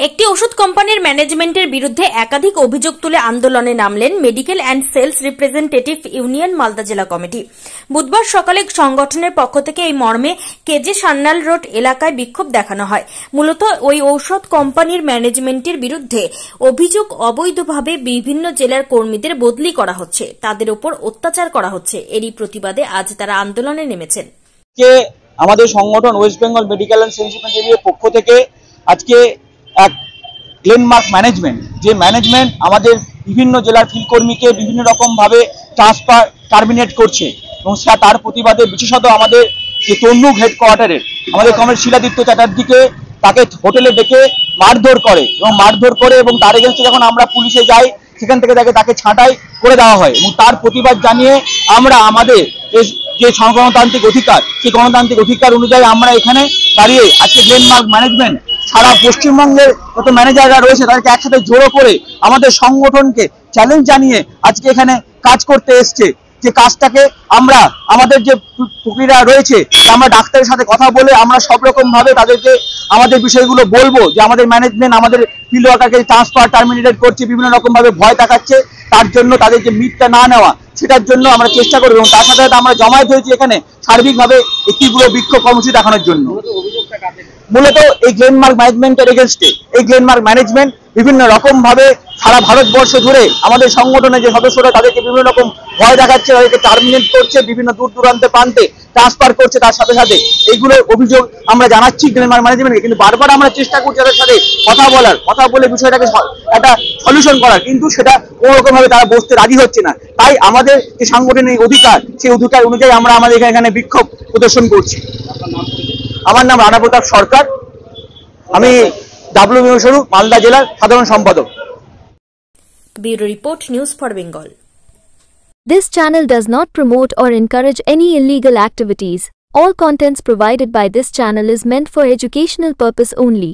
একটি ওষুধ কোম্পানির ম্যানেজমেন্টের বিরুদ্ধে একাধিক অভিযোগ তুলে আন্দোলনে নামলেন medical and sales representative union Malda জেলা কমিটি। বুধবার সকালে সংগঠনের পক্ষ থেকে এই মর্মে কেজে সান্যাল রোড এলাকায় বিক্ষোভ দেখানো হয়। মূলত ওই ঔষধ কোম্পানির ম্যানেজমেন্টের বিরুদ্ধে অভিযোগ, অবৈধভাবে বিভিন্ন জেলার কর্মীদের বদলি করা হচ্ছে, তাদের উপর অত্যাচার করা হচ্ছে। এরই প্রতিবাদে আজ তারা আন্দোলনে নেমেছেন। আমাদের সংগঠন West Bengal Medical and Sales রিপ্রেজেন্টেটিভের পক্ষ থেকে আজকে এক ল্যান্ডমার্ক ম্যানেজমেন্ট, যে ম্যানেজমেন্ট আমাদের বিভিন্ন জেলার ফিল্ড কর্মীকে বিভিন্ন রকমভাবে ট্রান্সফার টার্মিনেট করছে, এবং তার প্রতিবাদে বিশেষত আমাদের যে তমলুক হেডকোয়ার্টারের আমাদের কমরেড শিলাদিত্য চ্যাটার্জিকে তাকে হোটেলে ডেকে মারধর করে এবং তার এগেন্সে যখন আমরা পুলিশে যাই সেখান থেকে তাকে ছাঁটাই করে দেওয়া হয়। এবং তার প্রতিবাদ জানিয়ে আমরা আমাদের যে গণতান্ত্রিক অধিকার, সেই গণতান্ত্রিক অধিকার অনুযায়ী আমরা এখানে দাঁড়িয়ে আজকে ল্যান্ডমার্ক ম্যানেজমেন্ট সারা পশ্চিমবঙ্গের যত ম্যানেজাররা রয়েছে তাদেরকে একসাথে জড়ো করে আমাদের সংগঠনকে চ্যালেঞ্জ জানিয়ে আজকে এখানে কাজ করতে এসছে। যে কাজটাকে আমরা আমাদের যে প্রক্রিয়া রয়েছে, আমরা ডাক্তারের সাথে কথা বলে আমরা সব রকম ভাবে তাদেরকে আমাদের বিষয়গুলো বলবো, যে আমাদের ম্যানেজমেন্ট আমাদের ফিল্ড ওয়ার্কারকে ট্রান্সফার টার্মিনেটেড করছে, বিভিন্ন রকম ভাবে ভয় দেখাচ্ছে, তার জন্য তাদের যে মিটটা না নেওয়া সেটার জন্য আমরা চেষ্টা করবো। এবং তার সাথে সাথে আমরা জমায়েত হয়েছি এখানে সার্বিকভাবে একটি পুরো বিক্ষোভ কর্মসূচি দেখানোর জন্য। মূলত এই ল্যান্ডমার্ক ম্যানেজমেন্টের এগেনস্টে এই ল্যান্ডমার্ক ম্যানেজমেন্ট বিভিন্ন রকম ভাবে সারা ভারতবর্ষ জুড়ে আমাদের সংগঠনের যে সদস্যরা তাদেরকে বিভিন্ন রকম ভয় দেখাচ্ছে, তাদেরকে টার্মিনেট করছে, বিভিন্ন দূর দূরান্তে প্রান্তে ট্রান্সফার করছে। তার সাথে সাথে এইগুলো অভিযোগ আমরা জানাচ্ছি ল্যান্ডমার্ক ম্যানেজমেন্টকে, কিন্তু বারবার আমরা চেষ্টা করছি তাদের সাথে কথা বলে বিষয়টাকে একটা সলিউশন করার, কিন্তু সেটা কোনো রকম ভাবে তারা বসতে রাজি হচ্ছে না। তাই আমাদের যে সাংগঠনিক অধিকার, সেই অধিকার অনুযায়ী আমরা আমাদের এখানে বিক্ষোভ প্রদর্শন করছি। আমার নাম রানা প্রতাপ সরকার, আমি ডাব্লিউবিও স্বরূপ মালদা জেলার সাধারণ সম্পাদক। Bureau report, news for Bengal. This channel does not promote or encourage any illegal activities. All contents provided by this channel is meant for educational purpose only.